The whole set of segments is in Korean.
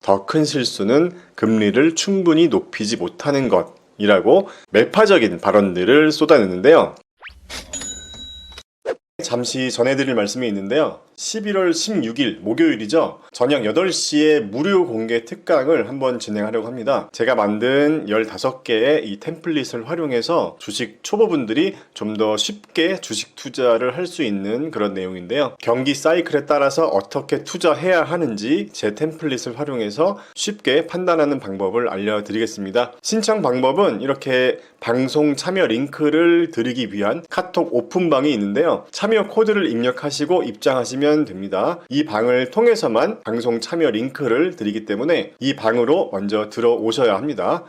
더 큰 실수는 금리를 충분히 높이지 못하는 것이라고 매파적인 발언들을 쏟아냈는데요. 잠시 전해드릴 말씀이 있는데요. 11월 16일 목요일이죠. 저녁 8시에 무료 공개 특강을 한번 진행하려고 합니다. 제가 만든 15개의 이 템플릿을 활용해서 주식 초보분들이 좀 더 쉽게 주식 투자를 할 수 있는 그런 내용인데요. 경기 사이클에 따라서 어떻게 투자해야 하는지 제 템플릿을 활용해서 쉽게 판단하는 방법을 알려드리겠습니다. 신청 방법은 이렇게 방송 참여 링크를 드리기 위한 카톡 오픈방이 있는데요. 참여 코드를 입력하시고 입장하시면 됩니다. 이 방을 통해서만 방송 참여 링크를 드리기 때문에 이 방으로 먼저 들어오셔야 합니다.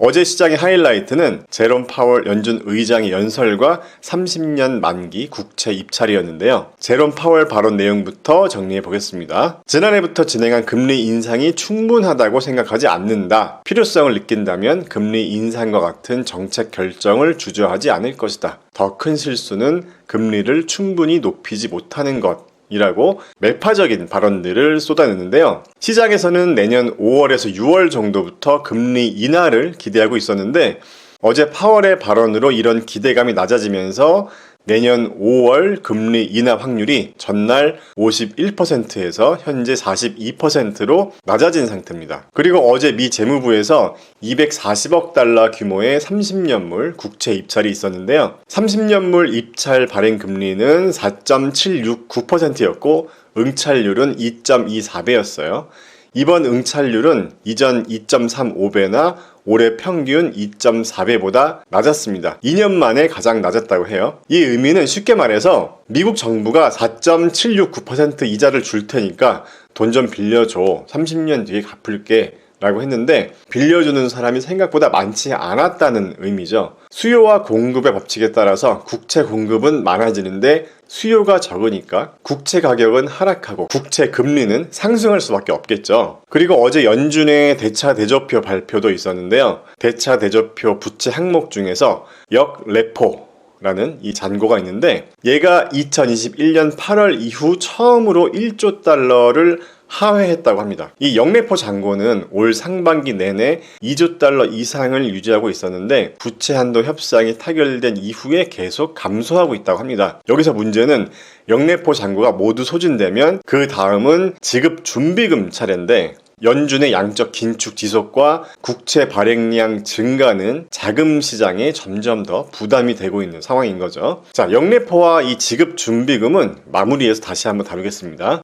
어제 시장의 하이라이트는 제롬 파월 연준 의장의 연설과 30년 만기 국채 입찰이었는데요. 제롬 파월 발언 내용부터 정리해 보겠습니다. 지난해부터 진행한 금리 인상이 충분하다고 생각하지 않는다. 필요성을 느낀다면 금리 인상과 같은 정책 결정을 주저하지 않을 것이다. 더 큰 실수는 금리를 충분히 높이지 못하는 것 이라고 매파적인 발언들을 쏟아냈는데요. 시장에서는 내년 5월에서 6월 정도부터 금리 인하를 기대하고 있었는데 어제 파월의 발언으로 이런 기대감이 낮아지면서 내년 5월 금리 인하 확률이 전날 51%에서 현재 42%로 낮아진 상태입니다. 그리고 어제 미 재무부에서 240억 달러 규모의 30년물 국채 입찰이 있었는데요. 30년물 입찰 발행 금리는 4.769%였고 응찰률은 2.24배였어요. 이번 응찰률은 이전 2.35배나 올해 평균 2.4배보다 낮았습니다. 2년 만에 가장 낮았다고 해요. 이 의미는 쉽게 말해서 미국 정부가 4.769% 이자를 줄 테니까 돈 좀 빌려줘. 30년 뒤에 갚을게. 라고 했는데 빌려주는 사람이 생각보다 많지 않았다는 의미죠. 수요와 공급의 법칙에 따라서 국채 공급은 많아지는데 수요가 적으니까 국채 가격은 하락하고 국채 금리는 상승할 수밖에 없겠죠. 그리고 어제 연준의 대차 대조표 발표도 있었는데요. 대차 대조표 부채 항목 중에서 역레포 라는 이 잔고가 있는데 얘가 2021년 8월 이후 처음으로 1조 달러를 하회했다고 합니다. 이 역레포 잔고는 올 상반기 내내 2조 달러 이상을 유지하고 있었는데 부채 한도 협상이 타결된 이후에 계속 감소하고 있다고 합니다. 여기서 문제는 역레포 잔고가 모두 소진되면 그 다음은 지급 준비금 차례인데 연준의 양적 긴축 지속과 국채 발행량 증가는 자금 시장에 점점 더 부담이 되고 있는 상황인 거죠. 자, 역레포와 이 지급 준비금은 마무리해서 다시 한번 다루겠습니다.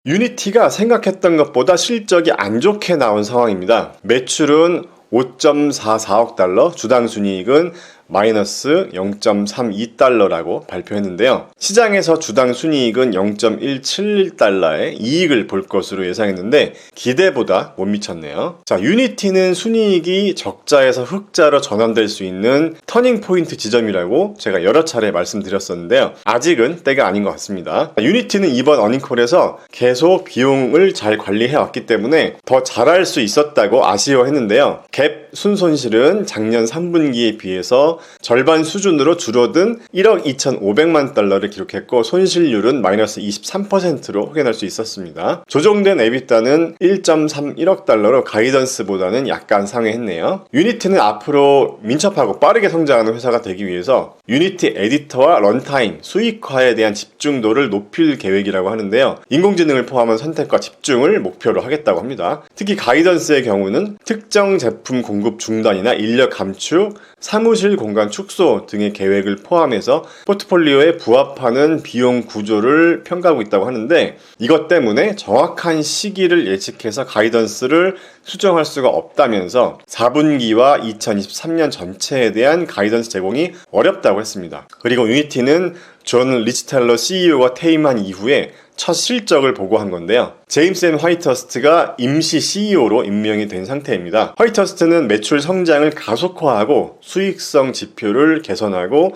유니티가 생각했던 것보다 실적이 안 좋게 나온 상황입니다. 매출은 5.44억 달러, 주당 순이익은 마이너스 0.32달러라고 발표했는데요. 시장에서 주당 순이익은 0.171달러의 이익을 볼 것으로 예상했는데 기대보다 못 미쳤네요. 자, 유니티는 순이익이 적자에서 흑자로 전환될 수 있는 터닝 포인트 지점이라고 제가 여러 차례 말씀드렸었는데요. 아직은 때가 아닌 것 같습니다. 유니티는 이번 어닝콜에서 계속 비용을 잘 관리해 왔기 때문에 더 잘할 수 있었다고 아쉬워했는데요. 갭 순손실은 작년 3분기에 비해서 절반 수준으로 줄어든 1억 2,500만 달러를 기록했고 손실률은 마이너스 23%로 확인할 수 있었습니다. 조정된 에비타는 1.31억 달러로 가이던스보다는 약간 상회했네요. 유니티는 앞으로 민첩하고 빠르게 성장하는 회사가 되기 위해서 유니티 에디터와 런타임, 수익화에 대한 집중도를 높일 계획이라고 하는데요. 인공지능을 포함한 선택과 집중을 목표로 하겠다고 합니다. 특히 가이던스의 경우는 특정 제품 공급 중단이나 인력 감축, 사무실 공간 축소 등의 계획을 포함해서 포트폴리오에 부합하는 비용 구조를 평가하고 있다고 하는데 이것 때문에 정확한 시기를 예측해서 가이던스를 수정할 수가 없다면서 4분기와 2023년 전체에 대한 가이던스 제공이 어렵다고 했습니다. 그리고 유니티는 존 리치텔러 CEO가 퇴임한 이후에 첫 실적을 보고한 건데요. 제임스 앤 화이트허스트가 임시 CEO로 임명이 된 상태입니다. 화이트허스트는 매출 성장을 가속화하고 수익성 지표를 개선하고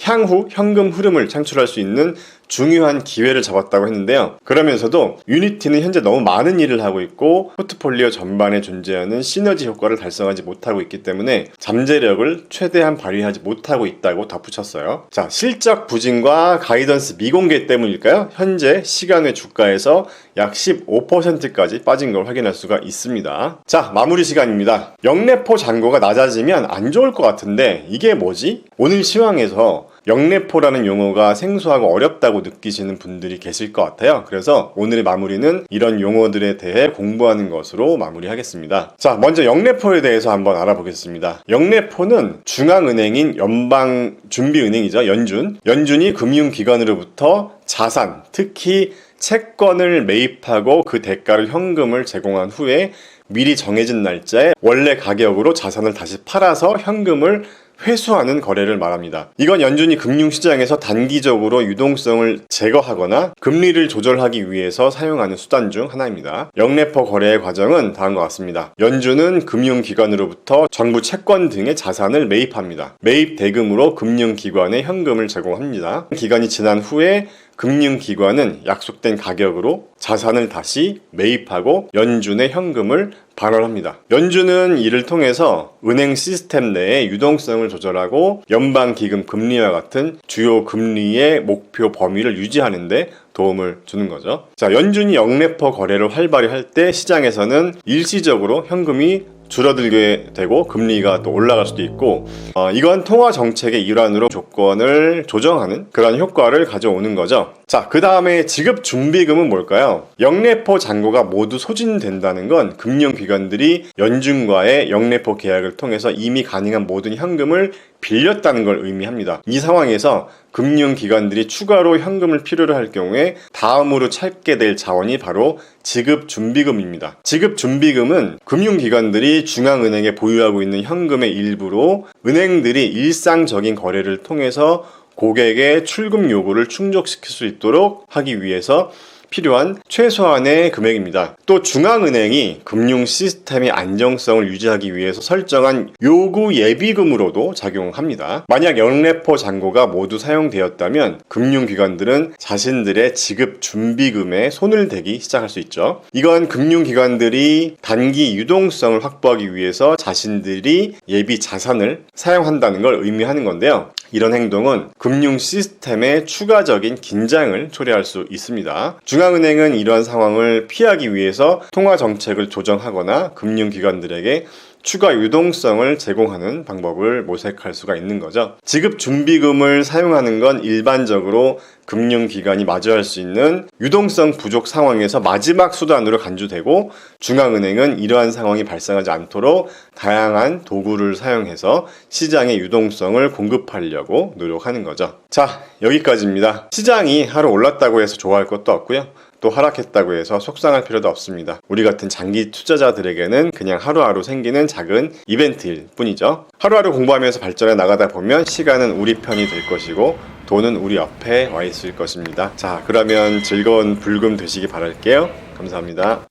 향후 현금 흐름을 창출할 수 있는 중요한 기회를 잡았다고 했는데요. 그러면서도 유니티는 현재 너무 많은 일을 하고 있고 포트폴리오 전반에 존재하는 시너지 효과를 달성하지 못하고 있기 때문에 잠재력을 최대한 발휘하지 못하고 있다고 덧붙였어요. 자, 실적 부진과 가이던스 미공개 때문일까요? 현재 시간외 주가에서 약 15%까지 빠진 걸 확인할 수가 있습니다. 자, 마무리 시간입니다. 영래포 잔고가 낮아지면 안 좋을 것 같은데 이게 뭐지? 오늘 시황에서 영래포라는 용어가 생소하고 어렵다고 느끼시는 분들이 계실 것 같아요. 그래서 오늘의 마무리는 이런 용어들에 대해 공부하는 것으로 마무리하겠습니다. 자, 먼저 영래포에 대해서 한번 알아보겠습니다. 영래포는 중앙은행인 연방준비은행이죠. 연준이 금융기관으로부터 자산, 특히 채권을 매입하고 그 대가로 현금을 제공한 후에 미리 정해진 날짜에 원래 가격으로 자산을 다시 팔아서 현금을 회수하는 거래를 말합니다. 이건 연준이 금융시장에서 단기적으로 유동성을 제거하거나 금리를 조절하기 위해서 사용하는 수단 중 하나입니다. 영래포 거래의 과정은 다음과 같습니다. 연준은 금융기관으로부터 정부 채권 등의 자산을 매입합니다. 매입 대금으로 금융기관에 현금을 제공합니다. 기간이 지난 후에 금융기관은 약속된 가격으로 자산을 다시 매입하고 연준의 현금을 반환합니다. 연준은 이를 통해서 은행 시스템 내에 유동성을 조절하고 연방기금 금리와 같은 주요 금리의 목표 범위를 유지하는 데 도움을 주는 거죠. 자, 연준이 영래포 거래를 활발히 할 때 시장에서는 일시적으로 현금이 줄어들게 되고 금리가 또 올라갈 수도 있고 이건 통화 정책의 일환으로 조건을 조정하는 그런 효과를 가져오는 거죠. 자, 그 다음에 지급 준비금은 뭘까요? 영래포 잔고가 모두 소진된다는 건 금융기관들이 연준과의 영래포 계약을 통해서 이미 가능한 모든 현금을 빌렸다는 걸 의미합니다. 이 상황에서 금융기관들이 추가로 현금을 필요로 할 경우에 다음으로 찾게 될 자원이 바로 지급준비금입니다. 지급준비금은 금융기관들이 중앙은행에 보유하고 있는 현금의 일부로 은행들이 일상적인 거래를 통해서 고객의 출금 요구를 충족시킬 수 있도록 하기 위해서 필요한 최소한의 금액입니다. 또 중앙은행이 금융 시스템의 안정성을 유지하기 위해서 설정한 요구 예비금으로도 작용합니다. 만약 영래포 잔고가 모두 사용되었다면 금융기관들은 자신들의 지급 준비금에 손을 대기 시작할 수 있죠. 이건 금융기관들이 단기 유동성을 확보하기 위해서 자신들이 예비 자산을 사용한다는 걸 의미하는 건데요. 이런 행동은 금융 시스템의 추가적인 긴장을 초래할 수 있습니다. 중앙은행은 이러한 상황을 피하기 위해서 통화 정책을 조정하거나 금융기관들에게 추가 유동성을 제공하는 방법을 모색할 수가 있는 거죠. 지급 준비금을 사용하는 건 일반적으로 금융기관이 마주할 수 있는 유동성 부족 상황에서 마지막 수단으로 간주되고 중앙은행은 이러한 상황이 발생하지 않도록 다양한 도구를 사용해서 시장의 유동성을 공급하려고 노력하는 거죠. 자, 여기까지입니다. 시장이 하루 올랐다고 해서 좋아할 것도 없고요. 또 하락했다고 해서 속상할 필요도 없습니다. 우리 같은 장기 투자자들에게는 그냥 하루하루 생기는 작은 이벤트일 뿐이죠. 하루하루 공부하면서 발전해 나가다 보면 시간은 우리 편이 될 것이고 돈은 우리 옆에 와 있을 것입니다. 자, 그러면 즐거운 불금 되시기 바랄게요. 감사합니다.